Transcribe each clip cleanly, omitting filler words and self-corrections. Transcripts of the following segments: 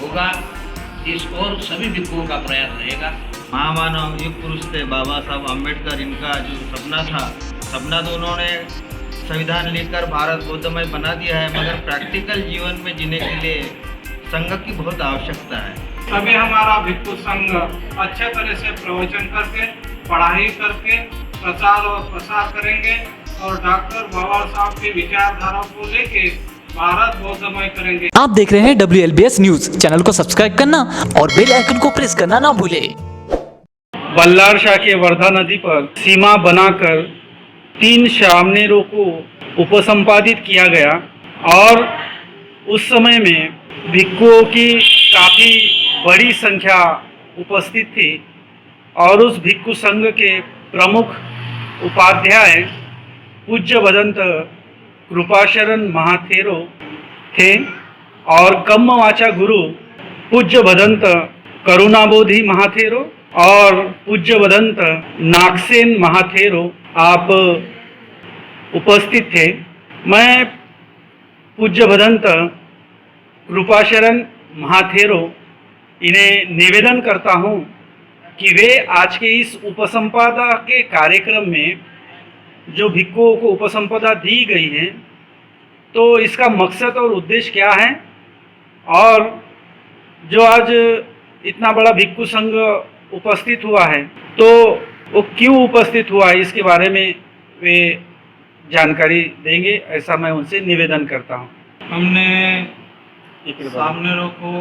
होगा, इस ओर सभी भिक्षुओं का प्रयास रहेगा। महामानव युग पुरुष थे बाबा साहब अम्बेडकर, इनका जो सपना था, सपना तो उन्होंने संविधान लिखकर भारत बौद्धमय बना दिया है, मगर प्रैक्टिकल जीवन में जीने के लिए संघ की बहुत आवश्यकता है। तभी हमारा भिक्षु संघ अच्छे तरह से प्रवचन करके, पढ़ाई करके, प्रचार और प्रसार करेंगे और डॉक्टर बाबा साहब की विचारधारा को लेके भारत बौद्धमय करेंगे। आप देख रहे हैं WLBS न्यूज। चैनल को सब्सक्राइब करना और बेल आइकन को प्रेस करना ना भूले। बल्लार शाह के वर्धा नदी पर सीमा बनाकर 3 सामनेरों को उपसंपादित किया गया और उस समय में भिक्षुओं की काफ़ी बड़ी संख्या उपस्थित थी और उस भिक्षु संघ के प्रमुख उपाध्याय पूज्य भदंत कृपाशरण महाथेरो थे और कम्म वाचा गुरु पूज्य भदंत करुणाबोधि महाथेरो और पूज्य भदंत नागसेन महाथेरो आप उपस्थित थे। मैं पूज्य भदंत कृपाशरण महाथेरो इन्हें निवेदन करता हूं कि वे आज के इस उपसंपदा के कार्यक्रम में जो भिक्षुओं को उपसंपदा दी गई है, तो इसका मकसद और उद्देश्य क्या है और जो आज इतना बड़ा भिक्षु संघ उपस्थित हुआ है, तो वो क्यों उपस्थित हुआ है, इसके बारे में वे जानकारी देंगे, ऐसा मैं उनसे निवेदन करता हूँ। हमने सामनेरों को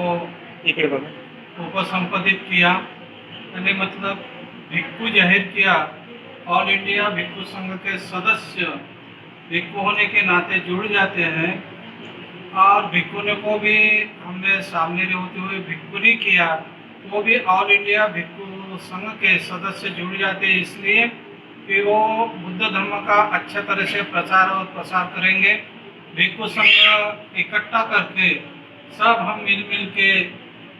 उपसंपादित किया, यानी मतलब भिक्षु जाहिर किया। ऑल इंडिया भिक्षु संघ के सदस्य भिक्षु होने के नाते जुड़ जाते हैं और भिक्षुने को भी हमने सामने होते हुए भिक्षु नहीं किया, वो भी ऑल इंडिया भिक्षु संघ के सदस्य जुड़ जाते हैं, इसलिए कि वो बुद्ध धर्म का अच्छा तरह से प्रचार और प्रसार करेंगे। भिक्षु संघ इकट्ठा करके सब हम मिल के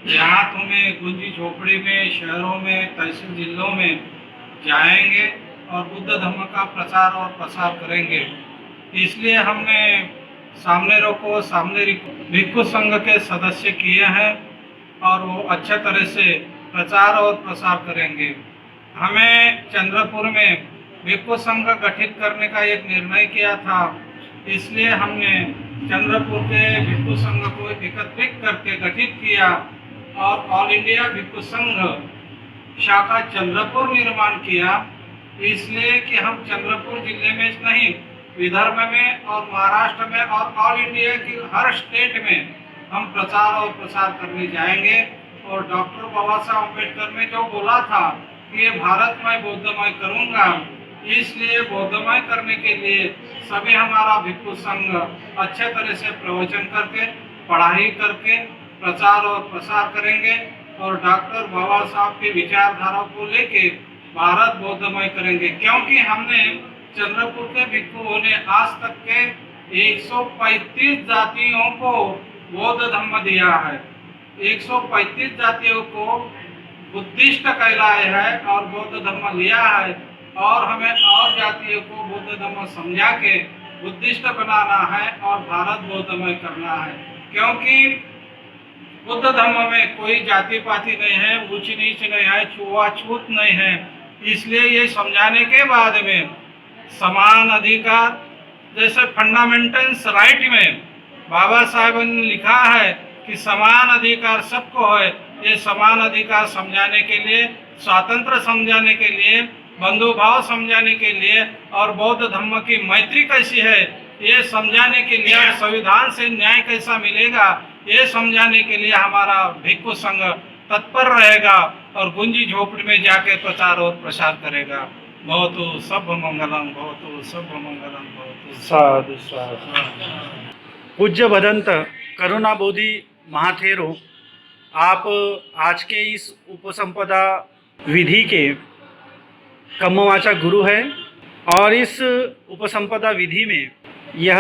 देहातों में, गुंजी झोपड़ी में, शहरों में, तहसील जिलों में जाएंगे और बुद्ध धर्म का प्रचार और प्रसार करेंगे। इसलिए हमने सामनेरों को भिक्षु संघ के सदस्य किए हैं और वो अच्छे तरह से प्रचार और प्रसार करेंगे। हमें चंद्रपुर में भिक्षु संघ गठित करने का एक निर्णय किया था, इसलिए हमने चंद्रपुर के भिक्षु संघ को एकत्रित करके गठित किया और ऑल इंडिया भिक्षु संघ शाखा चंद्रपुर निर्माण किया। इसलिए कि हम चंद्रपुर जिले में नहीं, विदर्भ में और महाराष्ट्र में और ऑल इंडिया की हर स्टेट में हम प्रचार और प्रसार करने जाएंगे। और डॉक्टर बाबा साहब अम्बेडकर ने जो बोला था कि ये भारत मैं बौद्धमय करूंगा, इसलिए बौद्धमय करने के लिए सभी हमारा भिक्षु संघ अच्छे तरह से प्रवचन करके, पढ़ाई करके, प्रचार और प्रसार करेंगे और डॉक्टर बाबा साहब की विचारधारा को लेके भारत बौद्धमय करेंगे। क्योंकि हमने चंद्रपुर के भिक्षुओं ने आज तक के 135 जातियों को बौद्ध धर्म दिया है, 135 जातियों को बुद्धिस्ट कहलाया है और बौद्ध धर्म लिया है और हमें और जातियों को बौद्ध धर्म समझा के बुद्धिस्ट बनाना है और भारत बौद्धमय करना है। क्योंकि बुद्ध धर्म में कोई जाति पाति नहीं है, ऊंच नीच नहीं है, छुआछूत नहीं है। इसलिए ये समझाने के बाद में समान अधिकार, जैसे फंडामेंटल्स राइट में बाबा साहब ने लिखा है कि समान अधिकार सबको है, ये समान अधिकार समझाने के लिए, स्वातंत्र समझाने के लिए, बंधुभाव समझाने के लिए और बौद्ध धर्म की मैत्री कैसी है ये समझाने के लिए, और संविधान से न्याय कैसा मिलेगा ये समझाने के लिए हमारा भिक्षु संघ तत्पर रहेगा और गुंजी झोपड़ी में जाके प्रचार और प्रसार करेगा। भवतु सब मंगलम, भवतु सब मंगलम, भवतु साधु साधु। पूज्य भदंत करुणाबोधि महाथेरो, आप आज के इस उपसंपदा विधि के कम्मवाचा गुरु है और इस उपसंपदा विधि में यह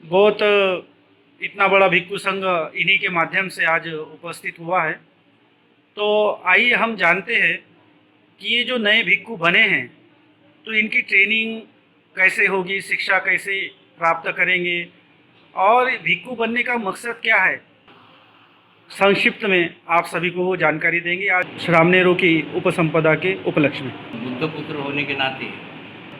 बहुत इतना बड़ा भिक्षु संघ इन्हीं के माध्यम से आज उपस्थित हुआ है। तो आइए हम जानते हैं कि ये जो नए भिक्षु बने हैं तो इनकी ट्रेनिंग कैसे होगी, शिक्षा कैसे प्राप्त करेंगे और भिक्षु बनने का मकसद क्या है। संक्षिप्त में आप सभी को वो जानकारी देंगे आज श्रामणेरों की उपसंपदा के उपलक्ष्य में। बुद्ध पुत्र होने के नाते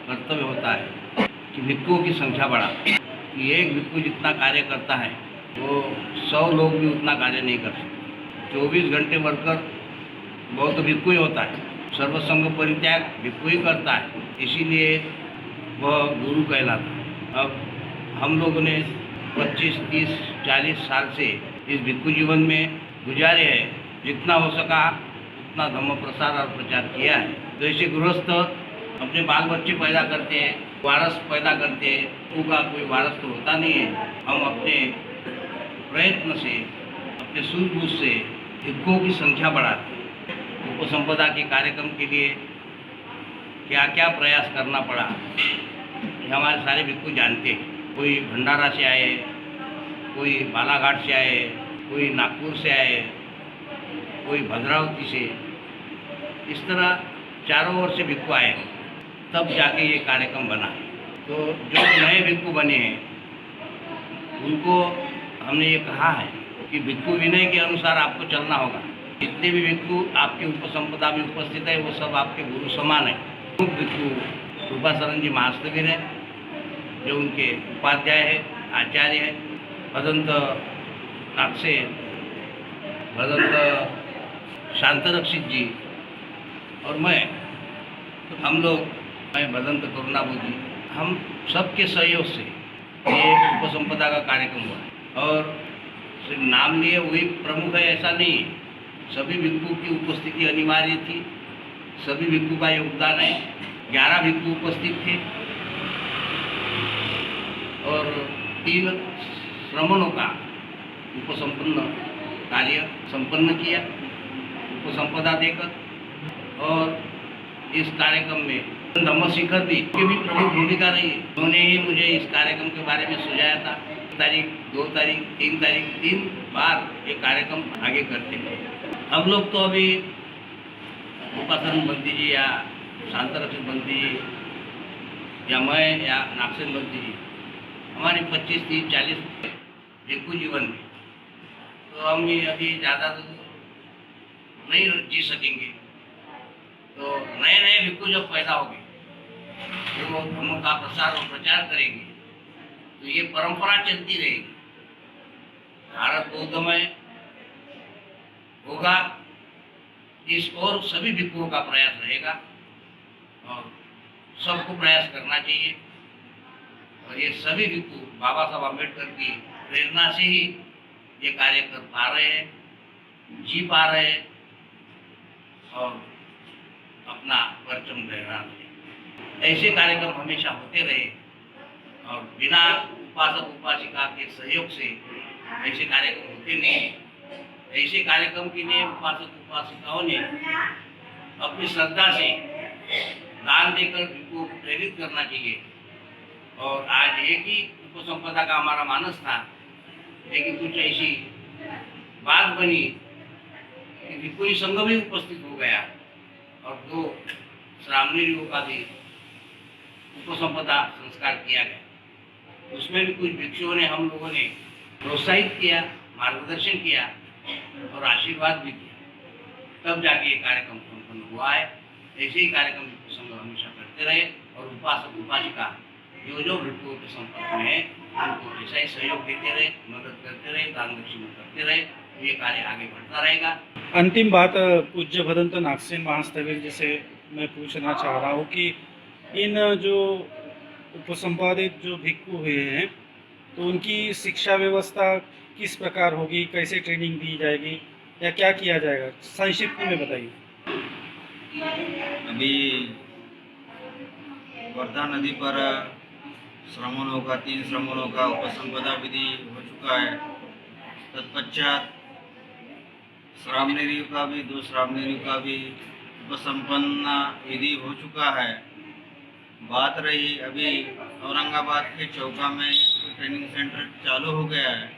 कर्तव्य होता है कि भिक्षुओं की संख्या बढ़ा। कि एक भिक्षु जितना कार्य करता है वो 100 लोग भी उतना कार्य नहीं कर सकते। 24 घंटे वर्कर बहुत भिक्षु ही होता है, सर्वसंग परित्याग भिक्षु ही करता है, इसीलिए वह गुरु कहलाता है। अब हम लोगों ने 25, 30, 40 साल से इस भिक्षु जीवन में गुजारे हैं। जितना हो सका उतना धर्म प्रसार और प्रचार किया है। तो ऐसे गृहस्थ अपने बाल बच्चे पैदा करते हैं, वारस पैदा करते हैं, उनका कोई वारस तो होता नहीं है। हम अपने प्रयत्न से, अपने सूझबूझ से भिक्षुओं की संख्या बढ़ाते हैं। उपसंपदा के कार्यक्रम के लिए क्या क्या प्रयास करना पड़ा ये हमारे सारे भिक्षु जानते हैं। कोई भंडारा से आए, कोई बालाघाट से आए, कोई नागपुर से आए, कोई भद्रावती से, इस तरह चारों ओर से भिक्षु आए, तब जाके ये कार्यक्रम बना है। तो जो नए भिक्षु बने हैं उनको हमने ये कहा है कि भिक्षु विनय के अनुसार आपको चलना होगा। जितने भी भिक्षु आपके उपसंपदा में उपस्थित है वो सब आपके गुरु समान है। मुख्य भिक्षु कृपाशरण जी महास्तवीर है, जो उनके उपाध्याय है, आचार्य है। भदंत नागसे, भदंत शांतरक्षित जी और हम लोग, मैं भदंत करुणाबू जी, हम सबके सहयोग से ये उपसंपदा का कार्यक्रम हुआ है। और सिर्फ नाम लिए वही प्रमुख है ऐसा नहीं है, सभी भिक्षु की उपस्थिति अनिवार्य थी, सभी भिक्षु का योगदान है। 11 भिक्षु उपस्थित थे और 3 श्रमणों का उपसंपन्न कार्य संपन्न किया उपसंपदा देकर। और इस कार्यक्रम में धम्म शिखर भी की भी प्रमुख भूमिका रही है। उन्होंने ही मुझे इस कार्यक्रम के बारे में सुझाया था। 1 तारीख, 2 तारीख, 3 तारीख, 3 बार ये कार्यक्रम आगे करते हैं। हम लोग तो अभी कृपाशरण बंती जी या शांतरक्षित बंती जी या मैं या नागसेन बंती जी, हमारे 25, 30, 40 भिक्षु जीवन में, तो हम भी अभी ज़्यादा तो नहीं जी सकेंगे। तो नए नए भिक्षु जब पैदा होंगे वो धर्म का प्रसार और प्रचार करेंगे तो ये परंपरा चलती रहेगी। भारत बौद्धमय होगा, इस और सभी भिक्षुओं का प्रयास रहेगा और सबको प्रयास करना चाहिए। और ये सभी भिक्षु बाबा साहब अम्बेडकर की प्रेरणा से ही ये कार्य कर पा रहे हैं, जी पा रहे हैं और अपना परचम लहरा रहे। ऐसे कार्यक्रम हमेशा होते रहे और बिना उपासक उपासिका के सहयोग से ऐसे कार्यक्रम होते नहीं। ऐसे कार्यक्रम के लिए उपासक उपासिकाओं ने अपनी श्रद्धा से दान देकर भिक्षुओं को प्रेरित करना चाहिए। और आज एक ही उपसंपदा का हमारा मानस था, लेकिन कुछ ऐसी बात बनी कि भिक्षु संघ भी उपस्थित हो गया और 2 श्रामणेरियों का भी उपसंपदा संस्कार किया गया। उसमें भी कुछ भिक्षुओं ने, हम लोगों ने प्रोत्साहित किया, मार्गदर्शन किया और आशीर्वाद भी किया, तब जाके ये कार्यक्रम संपन्न हुआ है। ऐसे ही कार्यक्रम भिक्षु संघ हमेशा करते रहे और उपासक उपासिका जो भिक्षुओं के संपर्क में है उनको ऐसा ही सहयोग देते रहे, मदद करते रहे, दान दक्षिणा करते रहे, तो ये कार्य आगे बढ़ता रहेगा। अंतिम बात पूज्य भदंत नागसेन महास्तवीर जी से मैं पूछना चाह रहा हूँ कि इन जो उपसंपादित जो भिक्षु हुए हैं तो उनकी शिक्षा व्यवस्था किस प्रकार होगी, कैसे ट्रेनिंग दी जाएगी या क्या किया जाएगा, संक्षिप्त में बताइए। अभी वर्धा नदी पर श्रमणों का 3 श्रमणों का उपसंपदा विधि हो चुका है। तत्पश्चात श्रामणेरियों का भी 2 श्रामणेरियों का भी उपसंपन्न विधि हो चुका है। बात रही अभी औरंगाबाद के चौका में ट्रेनिंग सेंटर चालू हो गया है।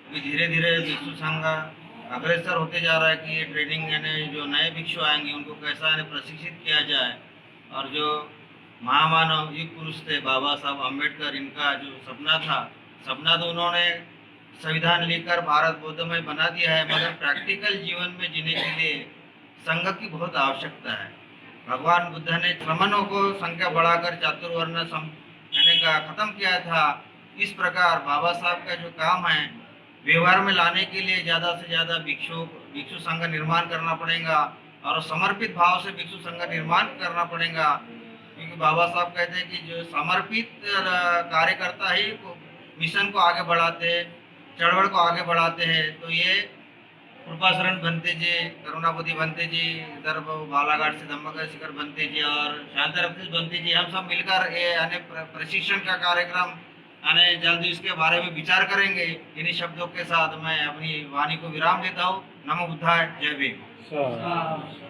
अभी धीरे धीरे भिक्षु संघ अग्रसर होते जा रहा है कि ये ट्रेनिंग यानी जो नए भिक्षु आएंगे उनको कैसा यानी प्रशिक्षित किया जाए। और जो महामानव युग पुरुष थे बाबा साहब अम्बेडकर, इनका जो सपना था, सपना तो उन्होंने संविधान लिखकर भारत बौद्धमय बना दिया है, मगर प्रैक्टिकल जीवन में जीने के लिए संघ की बहुत आवश्यकता है। भगवान बुद्ध ने ब्राह्मणों को संख्या बढ़ाकर चातुर्वर्ण यानी का खत्म किया था। इस प्रकार बाबा साहब का जो काम है व्यवहार में लाने के लिए ज़्यादा से ज़्यादा भिक्षु संघ निर्माण करना पड़ेगा और समर्पित भाव से भिक्षु संघ निर्माण करना पड़ेगा, क्योंकि बाबा साहब कहते हैं कि जो समर्पित कार्यकर्ता ही मिशन को आगे बढ़ाते हैं, चळवळ को आगे बढ़ाते हैं। तो ये कृपाशरण बनते जी, करुणापति बनते जी, इधर बालाघाट से धम्मगढ़ शिखर बनते जी और शांतर बनते जी, हम सब मिलकर ये यानी प्रशिक्षण का कार्यक्रम आने जल्द इसके बारे में विचार करेंगे। इन्हीं शब्दों के साथ मैं अपनी वाणी को विराम देता हूँ। नमो बुद्धाय, जय भीम।